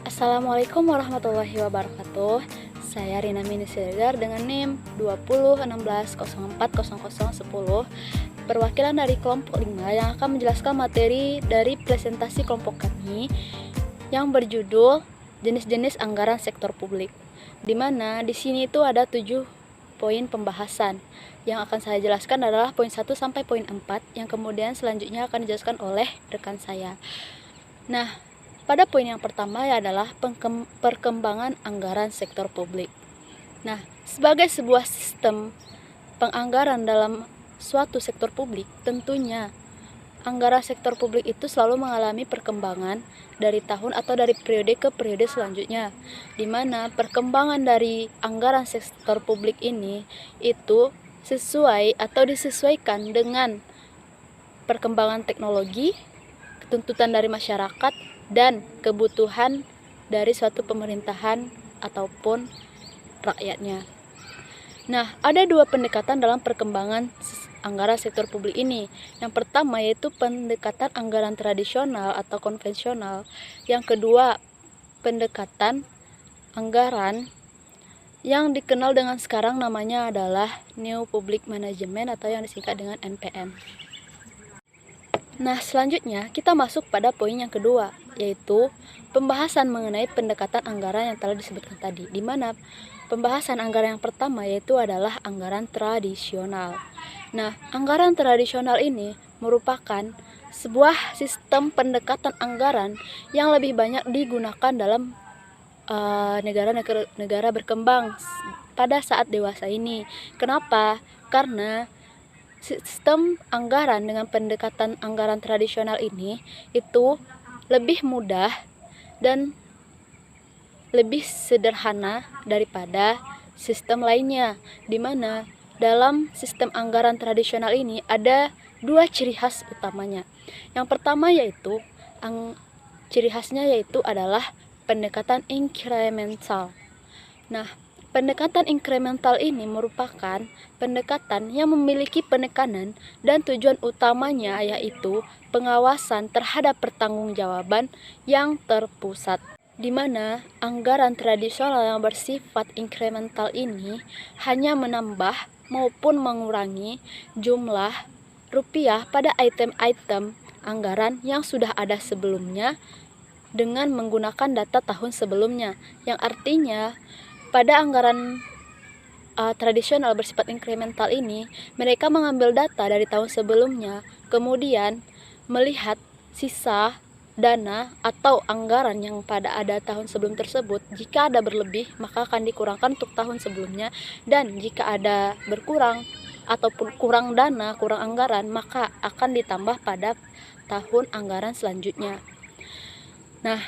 Assalamualaikum warahmatullahi wabarakatuh. Saya Rina Mini Siregar dengan NIM 2016040010, perwakilan dari kelompok 5 yang akan menjelaskan materi dari presentasi kelompok kami yang berjudul jenis-jenis anggaran sektor publik. Di mana di sini itu ada 7 poin pembahasan. Yang akan saya jelaskan adalah poin 1 sampai poin 4 yang kemudian selanjutnya akan dijelaskan oleh rekan saya. Nah, pada poin yang pertama adalah perkembangan anggaran sektor publik. Nah, sebagai sebuah sistem penganggaran dalam suatu sektor publik, tentunya anggaran sektor publik itu selalu mengalami perkembangan dari tahun atau dari periode ke periode selanjutnya, di mana perkembangan dari anggaran sektor publik ini itu sesuai atau disesuaikan dengan perkembangan teknologi, tuntutan dari masyarakat, dan kebutuhan dari suatu pemerintahan ataupun rakyatnya. Nah, ada 2 pendekatan dalam perkembangan anggaran sektor publik ini. Yang pertama yaitu pendekatan anggaran tradisional atau konvensional. Yang kedua, pendekatan anggaran yang dikenal dengan sekarang namanya adalah New Public Management atau yang disingkat dengan NPM. Nah, selanjutnya kita masuk pada poin yang kedua, yaitu pembahasan mengenai pendekatan anggaran yang telah disebutkan tadi, di mana pembahasan anggaran yang pertama yaitu adalah anggaran tradisional. Nah, anggaran tradisional ini merupakan sebuah sistem pendekatan anggaran yang lebih banyak digunakan dalam negara berkembang pada saat dewasa ini. Kenapa? Karena sistem anggaran dengan pendekatan anggaran tradisional ini itu lebih mudah dan lebih sederhana daripada sistem lainnya, di mana dalam sistem anggaran tradisional ini ada 2 ciri khas utamanya. Yang pertama yaitu ciri khasnya yaitu adalah pendekatan inkremental. Nah, pendekatan inkremental ini merupakan pendekatan yang memiliki penekanan dan tujuan utamanya yaitu pengawasan terhadap pertanggungjawaban yang terpusat. Di mana anggaran tradisional yang bersifat inkremental ini hanya menambah maupun mengurangi jumlah rupiah pada item-item anggaran yang sudah ada sebelumnya dengan menggunakan data tahun sebelumnya, yang artinya pada anggaran tradisional bersifat inkremental ini, mereka mengambil data dari tahun sebelumnya, kemudian melihat sisa dana atau anggaran yang pada ada tahun sebelum tersebut. Jika ada berlebih, maka akan dikurangkan untuk tahun sebelumnya, dan jika ada berkurang ataupun kurang dana, kurang anggaran, maka akan ditambah pada tahun anggaran selanjutnya. Nah,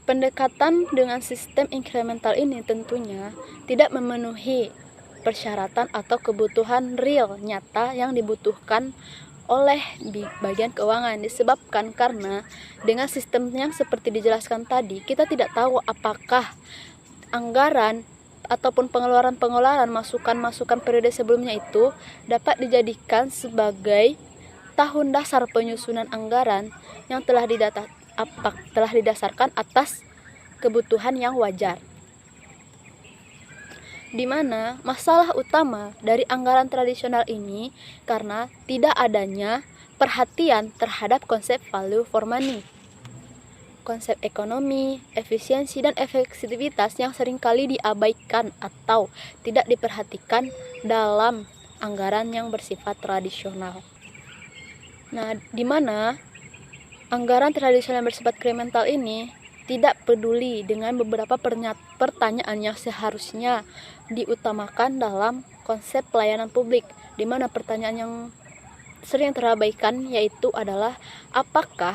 pendekatan dengan sistem inkremental ini tentunya tidak memenuhi persyaratan atau kebutuhan real nyata yang dibutuhkan oleh bagian keuangan, disebabkan karena dengan sistem yang seperti dijelaskan tadi, kita tidak tahu apakah anggaran ataupun pengeluaran masukan periode sebelumnya itu dapat dijadikan sebagai tahun dasar penyusunan anggaran yang telah didasarkan atas kebutuhan yang wajar. Di mana masalah utama dari anggaran tradisional ini karena tidak adanya perhatian terhadap konsep value for money, konsep ekonomi, efisiensi, dan efektivitas yang seringkali diabaikan atau tidak diperhatikan dalam anggaran yang bersifat tradisional. Nah, di mana anggaran tradisional yang bersifat inkremental ini tidak peduli dengan beberapa pertanyaan yang seharusnya diutamakan dalam konsep pelayanan publik, di mana pertanyaan yang sering terabaikan yaitu adalah apakah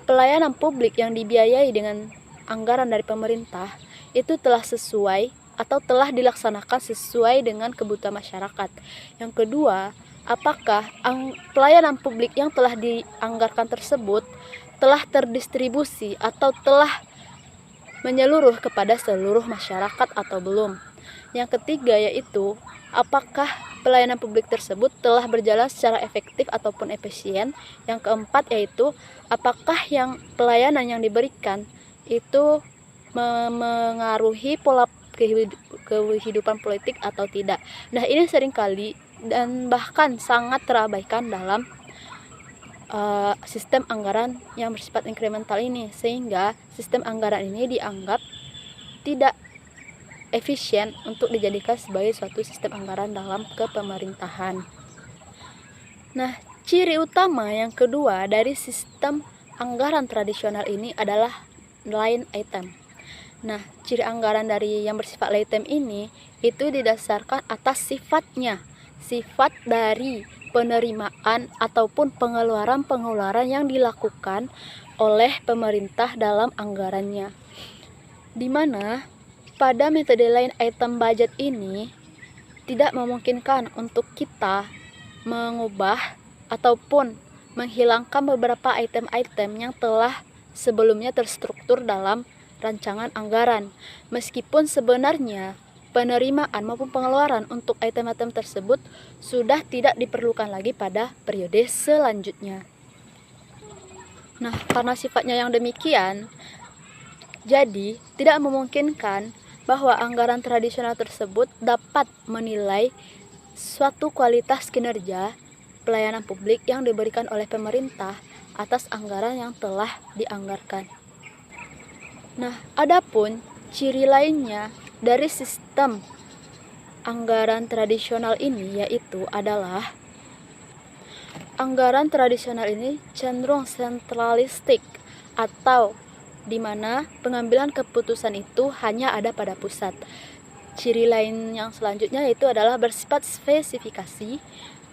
pelayanan publik yang dibiayai dengan anggaran dari pemerintah itu telah sesuai atau telah dilaksanakan sesuai dengan kebutuhan masyarakat. Yang kedua, apakah pelayanan publik yang telah dianggarkan tersebut telah terdistribusi atau telah menyeluruh kepada seluruh masyarakat atau belum. Yang ketiga yaitu apakah pelayanan publik tersebut telah berjalan secara efektif ataupun efisien. Yang keempat yaitu apakah yang pelayanan yang diberikan itu mengaruhi pola kehidupan politik atau tidak. Nah, ini seringkali dan bahkan sangat terabaikan dalam sistem anggaran yang bersifat inkremental ini, sehingga sistem anggaran ini dianggap tidak efisien untuk dijadikan sebagai suatu sistem anggaran dalam kepemerintahan. Nah, ciri utama yang kedua dari sistem anggaran tradisional ini adalah line item. Nah, ciri anggaran dari yang bersifat line item ini itu didasarkan atas sifatnya, sifat dari penerimaan ataupun pengeluaran-pengeluaran yang dilakukan oleh pemerintah dalam anggarannya. Di mana pada metode line item budget ini tidak memungkinkan untuk kita mengubah ataupun menghilangkan beberapa item-item yang telah sebelumnya terstruktur dalam rancangan anggaran. Meskipun sebenarnya penerimaan maupun pengeluaran untuk item-item tersebut sudah tidak diperlukan lagi pada periode selanjutnya. Nah, karena sifatnya yang demikian, jadi tidak memungkinkan bahwa anggaran tradisional tersebut dapat menilai suatu kualitas kinerja pelayanan publik yang diberikan oleh pemerintah atas anggaran yang telah dianggarkan. Nah, adapun ciri lainnya dari sistem anggaran tradisional ini yaitu adalah anggaran tradisional ini cenderung sentralistik atau di mana pengambilan keputusan itu hanya ada pada pusat. Ciri lain yang selanjutnya yaitu adalah bersifat spesifikasi,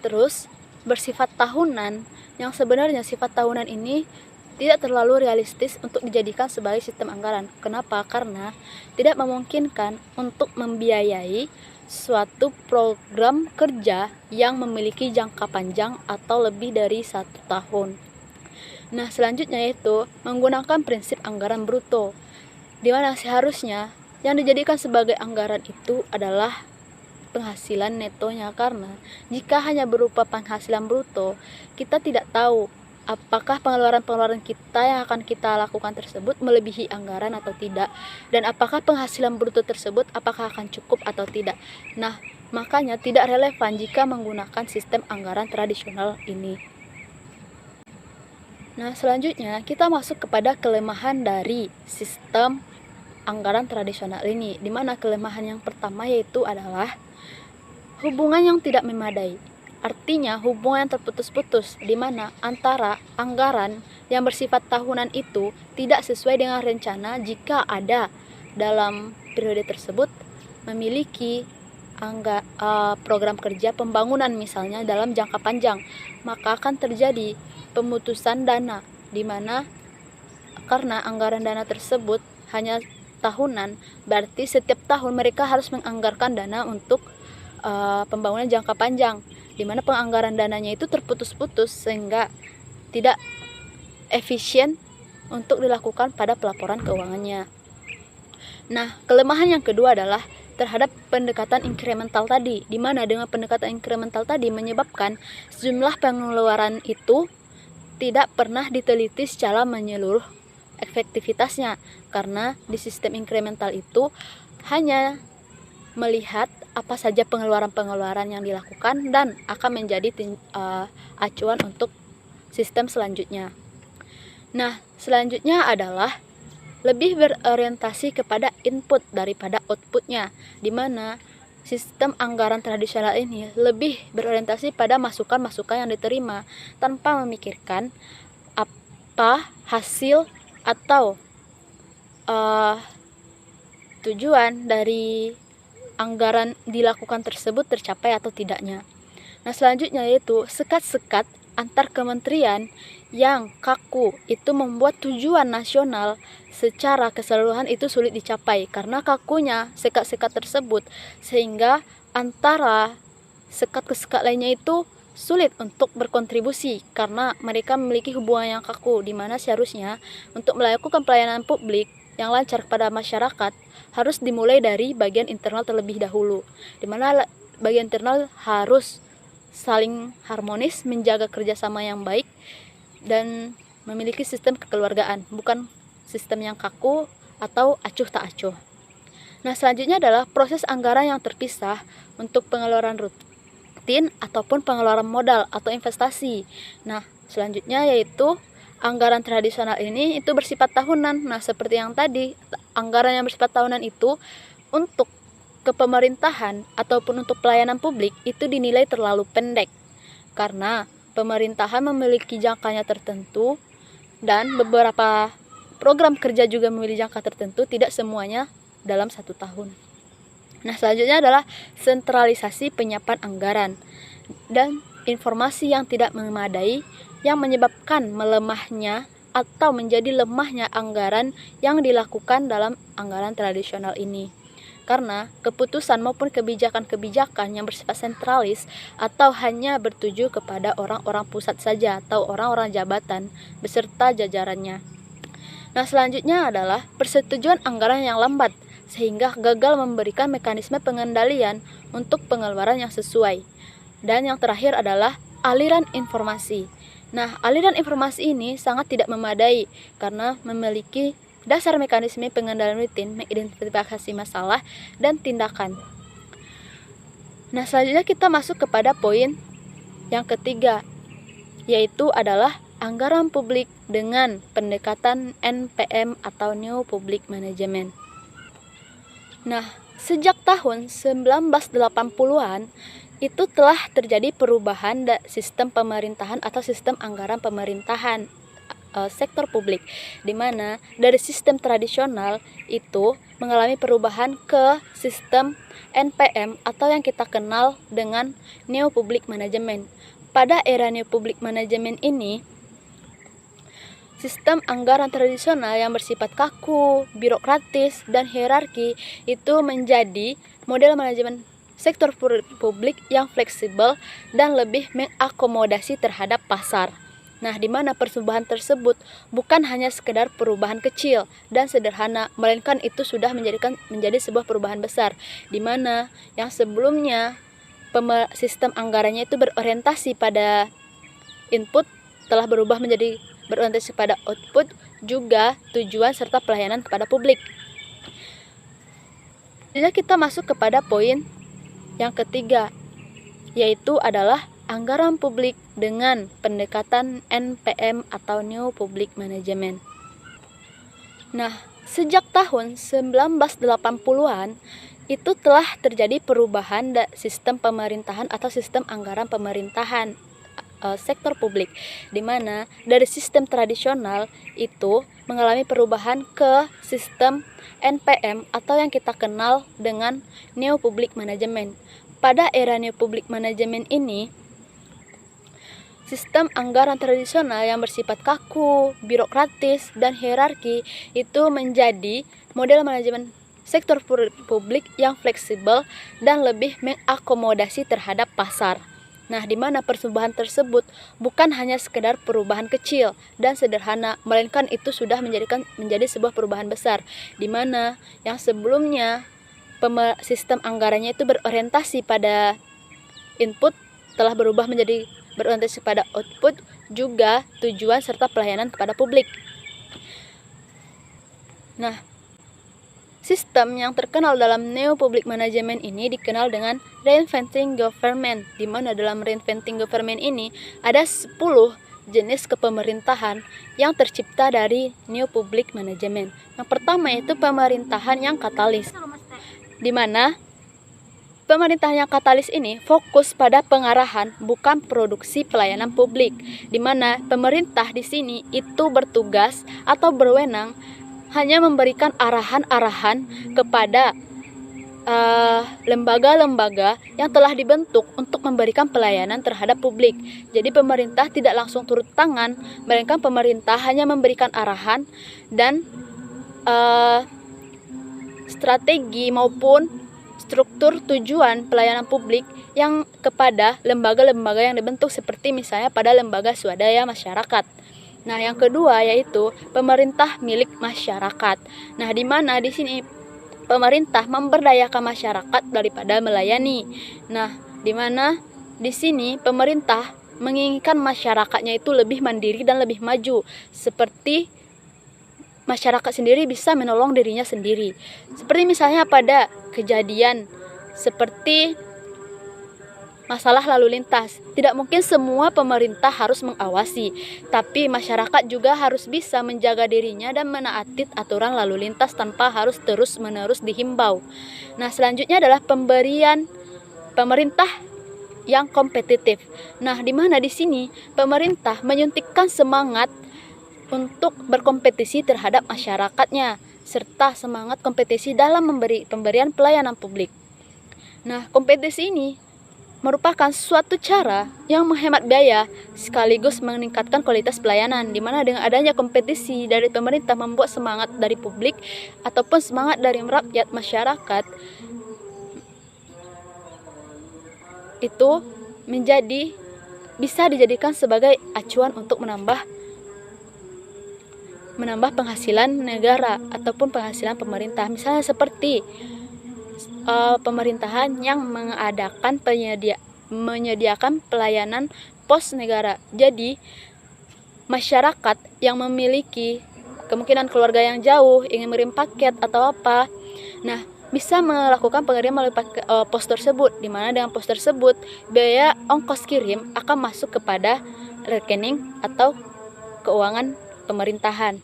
terus bersifat tahunan, yang sebenarnya sifat tahunan ini tidak terlalu realistis untuk dijadikan sebagai sistem anggaran. Kenapa? Karena tidak memungkinkan untuk membiayai suatu program kerja yang memiliki jangka panjang atau lebih dari 1 tahun. Nah, selanjutnya yaitu menggunakan prinsip anggaran bruto, di mana seharusnya yang dijadikan sebagai anggaran itu adalah penghasilan netonya, karena jika hanya berupa penghasilan bruto, kita tidak tahu apakah pengeluaran-pengeluaran kita yang akan kita lakukan tersebut melebihi anggaran atau tidak, dan apakah penghasilan bruto tersebut apakah akan cukup atau tidak. Nah, makanya tidak relevan jika menggunakan sistem anggaran tradisional ini. Nah, selanjutnya kita masuk kepada kelemahan dari sistem anggaran tradisional ini, di mana kelemahan yang pertama yaitu adalah hubungan yang tidak memadai. Artinya hubungan yang terputus-putus, di mana antara anggaran yang bersifat tahunan itu tidak sesuai dengan rencana jika ada dalam periode tersebut memiliki program kerja pembangunan misalnya dalam jangka panjang, maka akan terjadi pemutusan dana, di mana karena anggaran dana tersebut hanya tahunan, berarti setiap tahun mereka harus menganggarkan dana untuk pembangunan jangka panjang, di mana penganggaran dananya itu terputus-putus sehingga tidak efisien untuk dilakukan pada pelaporan keuangannya. Nah, kelemahan yang kedua adalah terhadap pendekatan inkremental tadi, di mana dengan pendekatan inkremental tadi menyebabkan sejumlah pengeluaran itu tidak pernah diteliti secara menyeluruh efektivitasnya, karena di sistem inkremental itu hanya melihat apa saja pengeluaran-pengeluaran yang dilakukan dan akan menjadi acuan untuk sistem selanjutnya. Nah, selanjutnya adalah lebih berorientasi kepada input daripada outputnya, di mana sistem anggaran tradisional ini lebih berorientasi pada masukan-masukan yang diterima tanpa memikirkan apa hasil atau tujuan dari anggaran dilakukan tersebut tercapai atau tidaknya. Nah, selanjutnya yaitu sekat-sekat antar kementerian yang kaku itu membuat tujuan nasional secara keseluruhan itu sulit dicapai karena kakunya sekat-sekat tersebut, sehingga antara sekat ke sekat lainnya itu sulit untuk berkontribusi karena mereka memiliki hubungan yang kaku, di mana seharusnya untuk melakukan pelayanan publik yang lancar kepada masyarakat harus dimulai dari bagian internal terlebih dahulu, di mana bagi internal harus saling harmonis, menjaga kerjasama yang baik, dan memiliki sistem kekeluargaan, bukan sistem yang kaku atau acuh tak acuh. Nah, selanjutnya adalah proses anggaran yang terpisah untuk pengeluaran rutin ataupun pengeluaran modal atau investasi. Nah, selanjutnya yaitu anggaran tradisional ini itu bersifat tahunan. Nah, seperti yang tadi, anggaran yang bersifat tahunan itu untuk kepemerintahan ataupun untuk pelayanan publik itu dinilai terlalu pendek karena pemerintahan memiliki jangkanya tertentu dan beberapa program kerja juga memiliki jangka tertentu, tidak semuanya dalam 1 tahun. Nah, selanjutnya adalah sentralisasi penyiapan anggaran dan informasi yang tidak memadai yang menyebabkan melemahnya atau menjadi lemahnya anggaran yang dilakukan dalam anggaran tradisional ini. Karena keputusan maupun kebijakan-kebijakan yang bersifat sentralis atau hanya bertuju kepada orang-orang pusat saja atau orang-orang jabatan beserta jajarannya. Nah, selanjutnya adalah persetujuan anggaran yang lambat sehingga gagal memberikan mekanisme pengendalian untuk pengeluaran yang sesuai. Dan yang terakhir adalah aliran informasi. Nah, aliran informasi ini sangat tidak memadai karena memiliki dasar mekanisme pengendalian rutin, mengidentifikasi masalah dan tindakan. Nah, selanjutnya kita masuk kepada poin yang ketiga, yaitu adalah anggaran publik dengan pendekatan NPM atau New Public Management. Nah, sejak tahun 1980-an itu telah terjadi perubahan sistem pemerintahan atau sistem anggaran pemerintahan sektor publik, di mana dari sistem tradisional itu mengalami perubahan ke sistem NPM atau yang kita kenal dengan New Public Management. Pada era New Public Management ini, sistem anggaran tradisional yang bersifat kaku, birokratis, dan hierarki itu menjadi model manajemen sektor publik yang fleksibel dan lebih mengakomodasi terhadap pasar. Nah, di mana perubahan tersebut bukan hanya sekedar perubahan kecil dan sederhana, melainkan itu sudah menjadi sebuah perubahan besar, di mana yang sebelumnya sistem anggarannya itu berorientasi pada input telah berubah menjadi berorientasi pada output, juga tujuan serta pelayanan kepada publik. Jadi kita masuk kepada poin yang ketiga, yaitu adalah anggaran publik dengan pendekatan NPM atau New Public Management. Nah, sejak tahun 1980-an itu telah terjadi perubahan sistem pemerintahan atau sistem anggaran pemerintahan sektor publik, di mana dari sistem tradisional itu mengalami perubahan ke sistem NPM atau yang kita kenal dengan New Public Management. Pada era New Public Management ini, sistem anggaran tradisional yang bersifat kaku, birokratis, dan hierarki itu menjadi model manajemen sektor publik yang fleksibel dan lebih mengakomodasi terhadap pasar. Nah, di mana perubahan tersebut bukan hanya sekedar perubahan kecil dan sederhana, melainkan itu sudah menjadi sebuah perubahan besar, di mana yang sebelumnya sistem anggarannya itu berorientasi pada input telah berubah menjadi berorientasi pada output, juga tujuan serta pelayanan kepada publik. Nah, sistem yang terkenal dalam New Public Management ini dikenal dengan Reinventing Government, di mana dalam Reinventing Government ini ada 10 jenis kepemerintahan yang tercipta dari New Public Management. Yang pertama yaitu pemerintahan yang katalis, di mana pemerintahan yang katalis ini fokus pada pengarahan, bukan produksi pelayanan publik, di mana pemerintah di sini itu bertugas atau berwenang hanya memberikan arahan-arahan kepada lembaga-lembaga yang telah dibentuk untuk memberikan pelayanan terhadap publik. Jadi pemerintah tidak langsung turut tangan, melainkan pemerintah hanya memberikan arahan dan strategi maupun struktur tujuan pelayanan publik yang kepada lembaga-lembaga yang dibentuk, seperti misalnya pada lembaga swadaya masyarakat. Nah, yang kedua yaitu pemerintah milik masyarakat. Nah, di mana di sini pemerintah memberdayakan masyarakat daripada melayani. Nah, di mana di sini pemerintah menginginkan masyarakatnya itu lebih mandiri dan lebih maju, seperti masyarakat sendiri bisa menolong dirinya sendiri. Seperti misalnya pada kejadian seperti masalah lalu lintas, tidak mungkin semua pemerintah harus mengawasi, tapi masyarakat juga harus bisa menjaga dirinya dan menaati aturan lalu lintas tanpa harus terus-menerus dihimbau. Nah, selanjutnya adalah pemberian pemerintah yang kompetitif. Nah, di mana di sini pemerintah menyuntikkan semangat untuk berkompetisi terhadap masyarakatnya, serta semangat kompetisi dalam pemberian pelayanan publik. Nah, kompetisi ini merupakan suatu cara yang menghemat biaya sekaligus meningkatkan kualitas pelayanan, di mana dengan adanya kompetisi dari pemerintah membuat semangat dari publik ataupun semangat dari rakyat masyarakat itu bisa dijadikan sebagai acuan untuk menambah penghasilan negara ataupun penghasilan pemerintah. Misalnya seperti pemerintahan yang menyediakan pelayanan pos negara. Jadi masyarakat yang memiliki kemungkinan keluarga yang jauh ingin mengirim paket atau apa, nah bisa melakukan pengiriman melalui pos tersebut, di mana dengan pos tersebut biaya ongkos kirim akan masuk kepada rekening atau keuangan pemerintahan.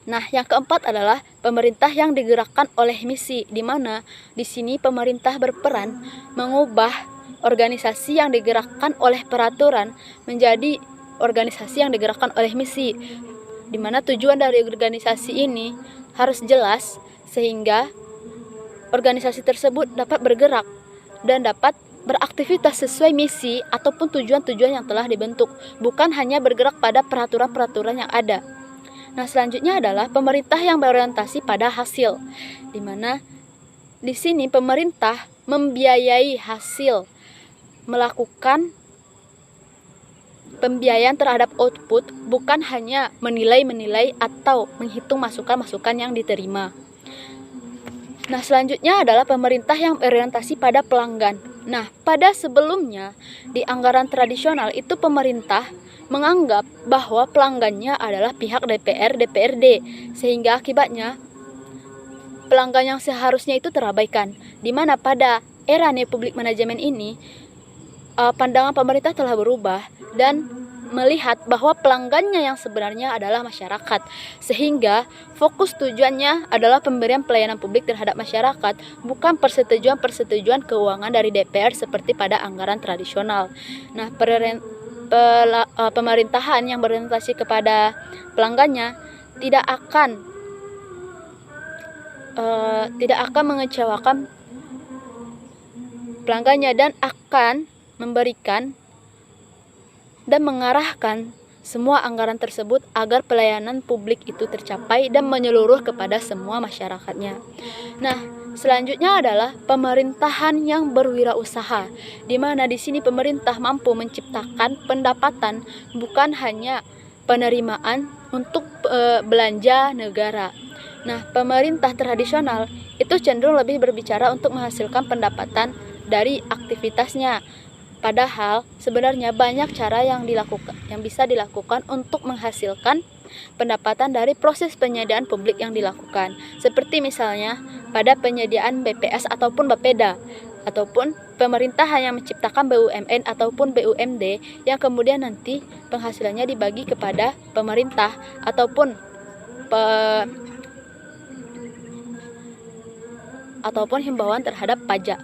Nah, yang keempat adalah pemerintah yang digerakkan oleh misi, di mana di sini pemerintah berperan mengubah organisasi yang digerakkan oleh peraturan menjadi organisasi yang digerakkan oleh misi, di mana tujuan dari organisasi ini harus jelas sehingga organisasi tersebut dapat bergerak dan dapat beraktivitas sesuai misi ataupun tujuan-tujuan yang telah dibentuk, bukan hanya bergerak pada peraturan-peraturan yang ada. Nah, selanjutnya adalah pemerintah yang berorientasi pada hasil, di mana di sini pemerintah membiayai hasil, melakukan pembiayaan terhadap output, bukan hanya menilai atau menghitung masukan-masukan yang diterima. Nah, selanjutnya adalah pemerintah yang berorientasi pada pelanggan. Nah, pada sebelumnya di anggaran tradisional itu pemerintah menganggap bahwa pelanggannya adalah pihak DPR, DPRD, sehingga akibatnya pelanggan yang seharusnya itu terabaikan. Di mana pada era New Public Management ini pandangan pemerintah telah berubah dan melihat bahwa pelanggannya yang sebenarnya adalah masyarakat, sehingga fokus tujuannya adalah pemberian pelayanan publik terhadap masyarakat, bukan persetujuan keuangan dari DPR seperti pada anggaran tradisional. Nah, pemerintahan yang berorientasi kepada pelanggannya tidak akan mengecewakan pelanggannya dan akan memberikan dan mengarahkan semua anggaran tersebut agar pelayanan publik itu tercapai dan menyeluruh kepada semua masyarakatnya. Nah, selanjutnya adalah pemerintahan yang berwirausaha, di mana di sini pemerintah mampu menciptakan pendapatan bukan hanya penerimaan untuk belanja negara. Nah, pemerintah tradisional itu cenderung lebih berbicara untuk menghasilkan pendapatan dari aktivitasnya. Padahal sebenarnya banyak cara yang bisa dilakukan untuk menghasilkan pendapatan dari proses penyediaan publik yang dilakukan. Seperti misalnya pada penyediaan BPS ataupun Bapeda, ataupun pemerintah hanya menciptakan BUMN ataupun BUMD yang kemudian nanti penghasilannya dibagi kepada pemerintah ataupun himbauan terhadap pajak.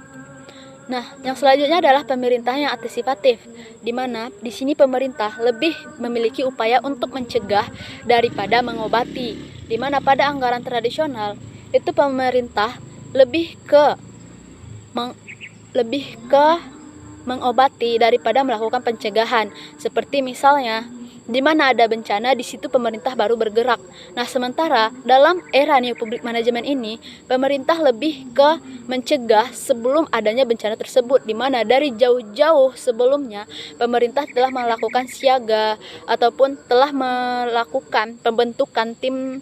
Nah, yang selanjutnya adalah pemerintah yang antisipatif, di mana di sini pemerintah lebih memiliki upaya untuk mencegah daripada mengobati, di mana pada anggaran tradisional itu pemerintah lebih ke mengobati daripada melakukan pencegahan. Seperti misalnya di mana ada bencana, di situ pemerintah baru bergerak. Nah, sementara dalam era New Public Management ini, pemerintah lebih ke mencegah sebelum adanya bencana tersebut, di mana dari jauh-jauh sebelumnya pemerintah telah melakukan siaga ataupun telah melakukan pembentukan tim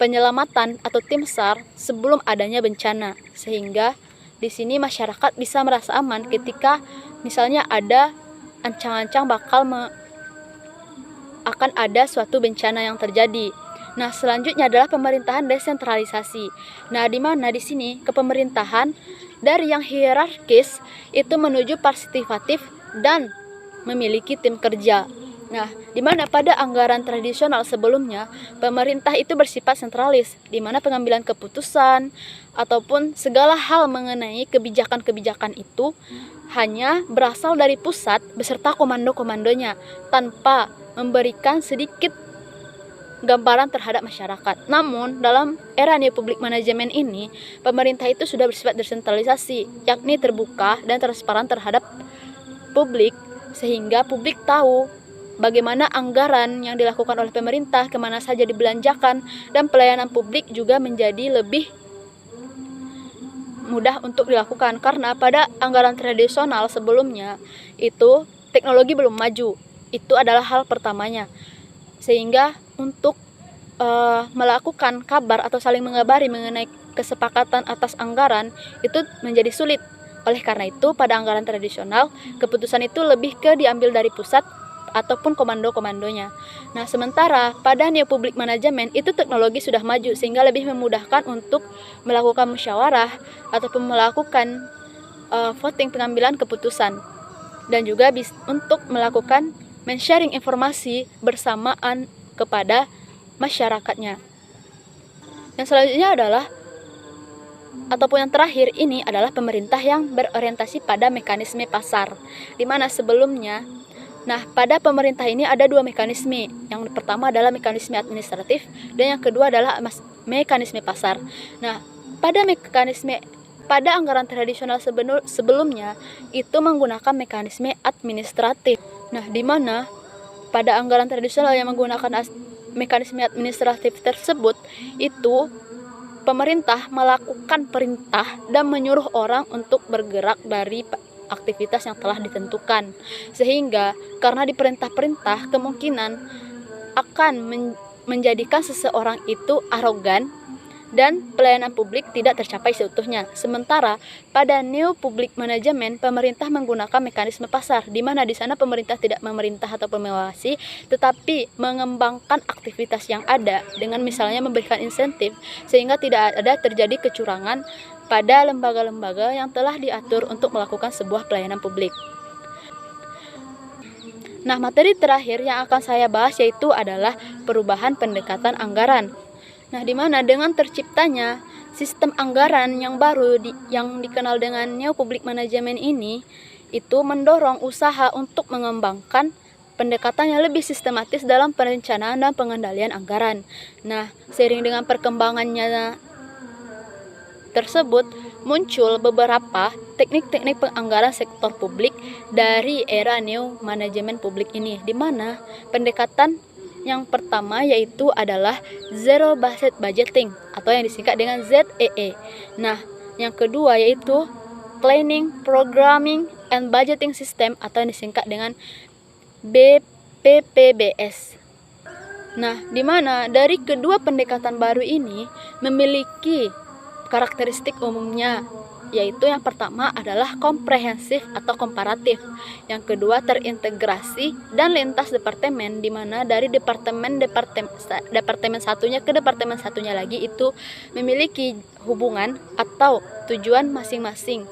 penyelamatan atau tim SAR sebelum adanya bencana, sehingga di sini masyarakat bisa merasa aman ketika misalnya ada ancang-ancang akan ada suatu bencana yang terjadi. Nah, selanjutnya adalah pemerintahan desentralisasi. Nah, di mana di sini kepemerintahan dari yang hierarkis itu menuju partisipatif dan memiliki tim kerja. Nah, di mana pada anggaran tradisional sebelumnya, pemerintah itu bersifat sentralis, di mana pengambilan keputusan ataupun segala hal mengenai kebijakan-kebijakan itu hanya berasal dari pusat beserta komando-komandonya, tanpa memberikan sedikit gambaran terhadap masyarakat. Namun, dalam era New Public Management ini, pemerintah itu sudah bersifat desentralisasi, yakni terbuka dan transparan terhadap publik, sehingga publik tahu bagaimana anggaran yang dilakukan oleh pemerintah, kemana saja dibelanjakan, dan pelayanan publik juga menjadi lebih mudah untuk dilakukan. Karena pada anggaran tradisional sebelumnya, itu teknologi belum maju. Itu adalah hal pertamanya. Sehingga untuk melakukan kabar atau saling mengabari mengenai kesepakatan atas anggaran itu menjadi sulit. Oleh karena itu, pada anggaran tradisional, keputusan itu lebih ke diambil dari pusat ataupun komando-komandonya. Nah, sementara pada New Public Management itu teknologi sudah maju sehingga lebih memudahkan untuk melakukan musyawarah ataupun melakukan voting pengambilan keputusan, dan juga untuk melakukan men-sharing informasi bersamaan kepada masyarakatnya. Yang selanjutnya adalah ataupun yang terakhir ini adalah pemerintah yang berorientasi pada mekanisme pasar, di mana sebelumnya pada pemerintah ini ada dua mekanisme. Yang pertama adalah mekanisme administratif dan yang kedua adalah mekanisme pasar. Nah, pada anggaran tradisional sebelumnya itu menggunakan mekanisme administratif. Nah, di mana pada anggaran tradisional yang menggunakan mekanisme administratif tersebut itu pemerintah melakukan perintah dan menyuruh orang untuk bergerak dari aktivitas yang telah ditentukan, sehingga karena diperintah-perintah kemungkinan akan menjadikan seseorang itu arogan dan pelayanan publik tidak tercapai seutuhnya. Sementara pada New Public Management, pemerintah menggunakan mekanisme pasar, di mana di sana pemerintah tidak memerintah ataupun mengawasi, tetapi mengembangkan aktivitas yang ada dengan misalnya memberikan insentif, sehingga tidak ada terjadi kecurangan pada lembaga-lembaga yang telah diatur untuk melakukan sebuah pelayanan publik. Nah, materi terakhir yang akan saya bahas yaitu adalah perubahan pendekatan anggaran. Nah, di mana dengan terciptanya sistem anggaran yang baru yang dikenal dengan New Public Management ini, itu mendorong usaha untuk mengembangkan pendekatan yang lebih sistematis dalam perencanaan dan pengendalian anggaran. Nah, seiring dengan perkembangannya tersebut, muncul beberapa teknik-teknik penganggaran sektor publik dari era New Management Publik ini, di mana pendekatan yang pertama yaitu adalah Zero Based Budgeting atau yang disingkat dengan ZEE. Nah, yang kedua yaitu Planning, Programming, and Budgeting System atau yang disingkat dengan BPPBS. Nah, di mana dari kedua pendekatan baru ini memiliki karakteristik umumnya, yaitu yang pertama adalah komprehensif atau komparatif, yang kedua terintegrasi dan lintas departemen, di mana dari departemen satunya ke departemen satunya lagi itu memiliki hubungan atau tujuan masing-masing.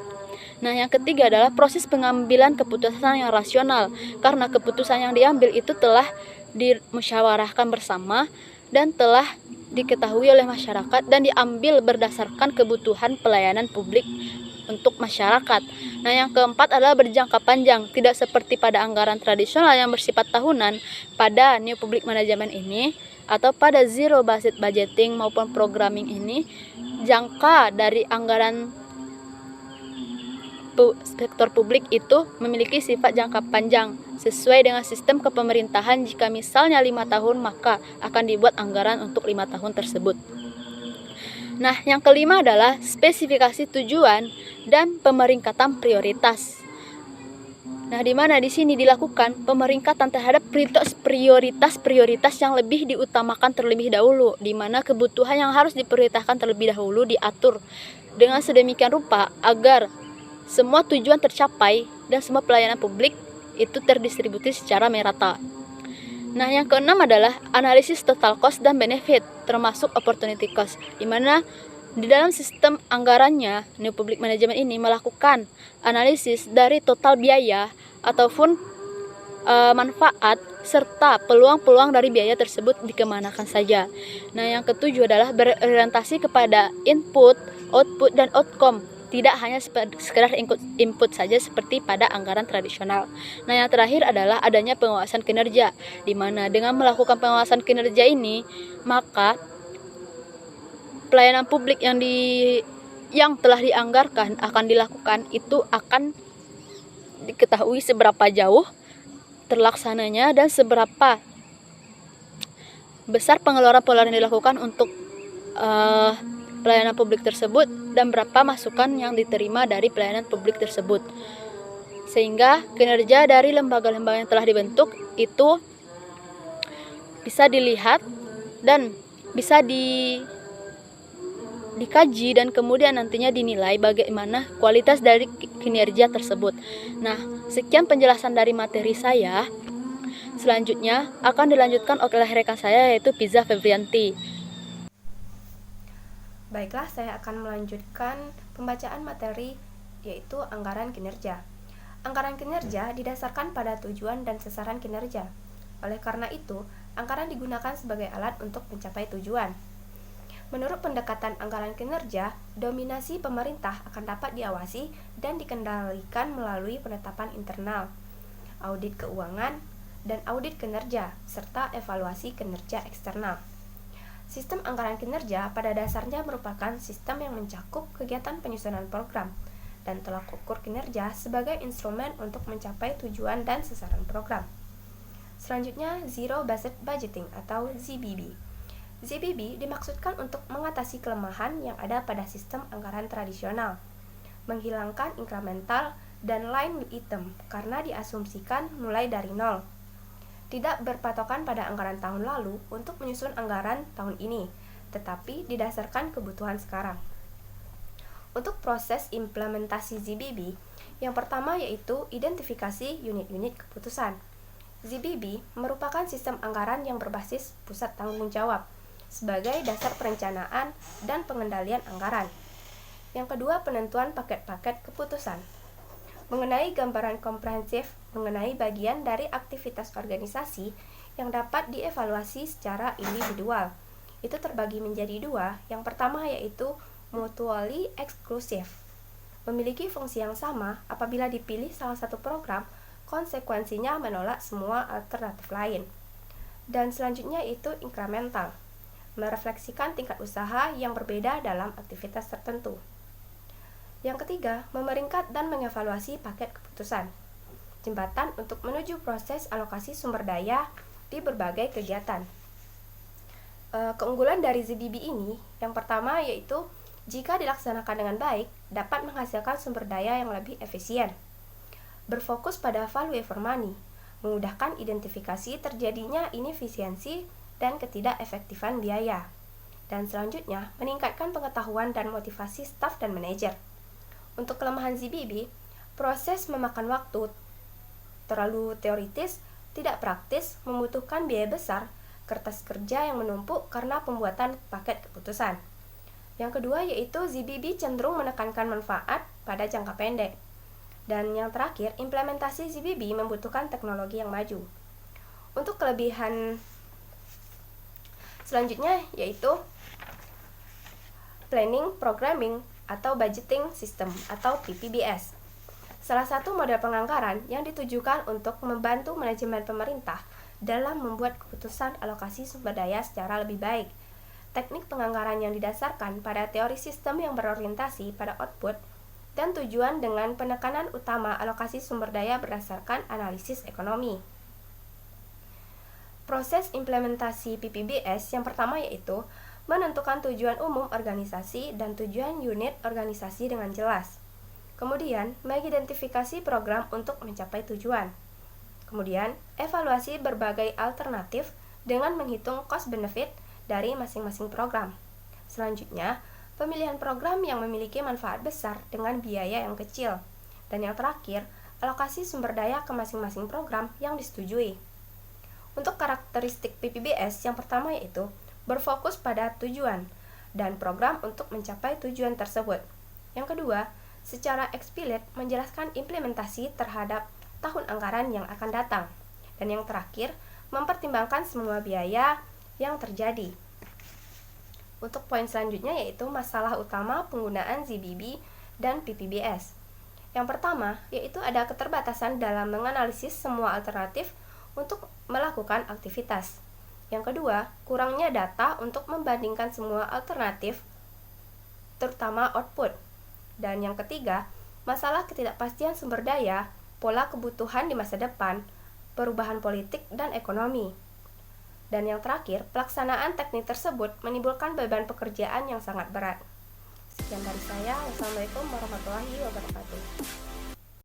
Nah, yang ketiga adalah proses pengambilan keputusan yang rasional, karena keputusan yang diambil itu telah dimusyawarahkan bersama dan telah diketahui oleh masyarakat dan diambil berdasarkan kebutuhan pelayanan publik untuk masyarakat. Nah, yang keempat adalah berjangka panjang, tidak seperti pada anggaran tradisional yang bersifat tahunan. Pada New Public Management ini atau pada Zero Based Budgeting maupun Programming ini, jangka dari anggaran sektor publik itu memiliki sifat jangka panjang sesuai dengan sistem kepemerintahan. Jika misalnya 5 tahun, maka akan dibuat anggaran untuk 5 tahun tersebut. Nah, yang kelima adalah spesifikasi tujuan dan pemeringkatan prioritas. Nah, di mana di sini dilakukan pemeringkatan terhadap prioritas yang lebih diutamakan terlebih dahulu, di mana kebutuhan yang harus diprioritaskan terlebih dahulu diatur dengan sedemikian rupa agar semua tujuan tercapai dan semua pelayanan publik itu terdistribusi secara merata. Nah, yang keenam adalah analisis total cost dan benefit, termasuk opportunity cost, di mana di dalam sistem anggarannya, New Public Management ini melakukan analisis dari total biaya ataupun manfaat serta peluang-peluang dari biaya tersebut dikemanakan saja. Nah, yang ketujuh adalah berorientasi kepada input, output, dan outcome. Tidak hanya sekedar input saja seperti pada anggaran tradisional. Nah, yang terakhir adalah adanya pengawasan kinerja, di mana dengan melakukan pengawasan kinerja ini, maka pelayanan publik yang telah dianggarkan akan dilakukan itu akan diketahui seberapa jauh terlaksananya dan seberapa besar pengeluaran yang dilakukan untuk pelayanan publik tersebut dan berapa masukan yang diterima dari pelayanan publik tersebut, sehingga kinerja dari lembaga-lembaga yang telah dibentuk itu bisa dilihat dan bisa dikaji dan kemudian nantinya dinilai bagaimana kualitas dari kinerja tersebut. Nah, sekian penjelasan dari materi saya. Selanjutnya akan dilanjutkan oleh rekan saya, yaitu Piza Febrianti. Baiklah, saya akan melanjutkan pembacaan materi, yaitu anggaran kinerja. Anggaran kinerja didasarkan pada tujuan dan sasaran kinerja. Oleh karena itu, anggaran digunakan sebagai alat untuk mencapai tujuan. Menurut pendekatan anggaran kinerja, dominasi pemerintah akan dapat diawasi dan dikendalikan melalui penetapan internal, audit keuangan, dan audit kinerja, serta evaluasi kinerja eksternal. Sistem anggaran kinerja pada dasarnya merupakan sistem yang mencakup kegiatan penyusunan program dan tolak ukur kinerja sebagai instrumen untuk mencapai tujuan dan sasaran program. Selanjutnya, Zero Based Budgeting atau ZBB. ZBB dimaksudkan untuk mengatasi kelemahan yang ada pada sistem anggaran tradisional, menghilangkan incremental dan line item karena diasumsikan mulai dari nol. Tidak berpatokan pada anggaran tahun lalu untuk menyusun anggaran tahun ini, tetapi didasarkan kebutuhan sekarang. Untuk proses implementasi ZBB, yang pertama yaitu identifikasi unit-unit keputusan. ZBB merupakan sistem anggaran yang berbasis pusat tanggung jawab sebagai dasar perencanaan dan pengendalian anggaran. Yang kedua, penentuan paket-paket keputusan. Mengenai gambaran komprehensif mengenai bagian dari aktivitas organisasi yang dapat dievaluasi secara individual. Itu terbagi menjadi dua. Yang pertama yaitu mutually exclusive. Memiliki fungsi yang sama apabila dipilih salah satu program, konsekuensinya menolak semua alternatif lain. Dan selanjutnya itu incremental. Merefleksikan tingkat usaha yang berbeda dalam aktivitas tertentu. Yang ketiga, memeringkat dan mengevaluasi paket keputusan. Jembatan untuk menuju proses alokasi sumber daya di berbagai kegiatan. Keunggulan dari ZBB ini, yang pertama yaitu jika dilaksanakan dengan baik, dapat menghasilkan sumber daya yang lebih efisien. Berfokus pada value for money, memudahkan identifikasi terjadinya inefisiensi dan ketidakefektifan biaya. Dan selanjutnya, meningkatkan pengetahuan dan motivasi staf dan manajer. Untuk kelemahan ZBB, proses memakan waktu, terlalu teoritis, tidak praktis, membutuhkan biaya besar, kertas kerja yang menumpuk karena pembuatan paket keputusan. Yang kedua yaitu ZBB cenderung menekankan manfaat pada jangka pendek. Dan yang terakhir, implementasi ZBB membutuhkan teknologi yang maju. Untuk kelebihan selanjutnya yaitu Planning, Programming, atau Budgeting System atau PPBS. Salah satu model penganggaran yang ditujukan untuk membantu manajemen pemerintah dalam membuat keputusan alokasi sumber daya secara lebih baik. Teknik penganggaran yang didasarkan pada teori sistem yang berorientasi pada output dan tujuan dengan penekanan utama alokasi sumber daya berdasarkan analisis ekonomi. Proses implementasi PPBS yang pertama yaitu menentukan tujuan umum organisasi dan tujuan unit organisasi dengan jelas. Kemudian, mengidentifikasi program untuk mencapai tujuan. Kemudian, evaluasi berbagai alternatif dengan menghitung cost benefit dari masing-masing program. Selanjutnya, pemilihan program yang memiliki manfaat besar dengan biaya yang kecil. Dan yang terakhir, alokasi sumber daya ke masing-masing program yang disetujui. Untuk karakteristik PPBS, yang pertama yaitu berfokus pada tujuan dan program untuk mencapai tujuan tersebut. Yang kedua, secara eksplisit menjelaskan implementasi terhadap tahun anggaran yang akan datang. Dan yang terakhir, mempertimbangkan semua biaya yang terjadi. Untuk poin selanjutnya yaitu masalah utama penggunaan ZBB dan PPBS. Yang pertama, yaitu ada keterbatasan dalam menganalisis semua alternatif untuk melakukan aktivitas. Yang kedua, kurangnya data untuk membandingkan semua alternatif, terutama output. Dan yang ketiga, masalah ketidakpastian sumber daya, pola kebutuhan di masa depan, perubahan politik dan ekonomi. Dan yang terakhir, pelaksanaan teknik tersebut menimbulkan beban pekerjaan yang sangat berat. Sekian dari saya. Wassalamualaikum warahmatullahi wabarakatuh.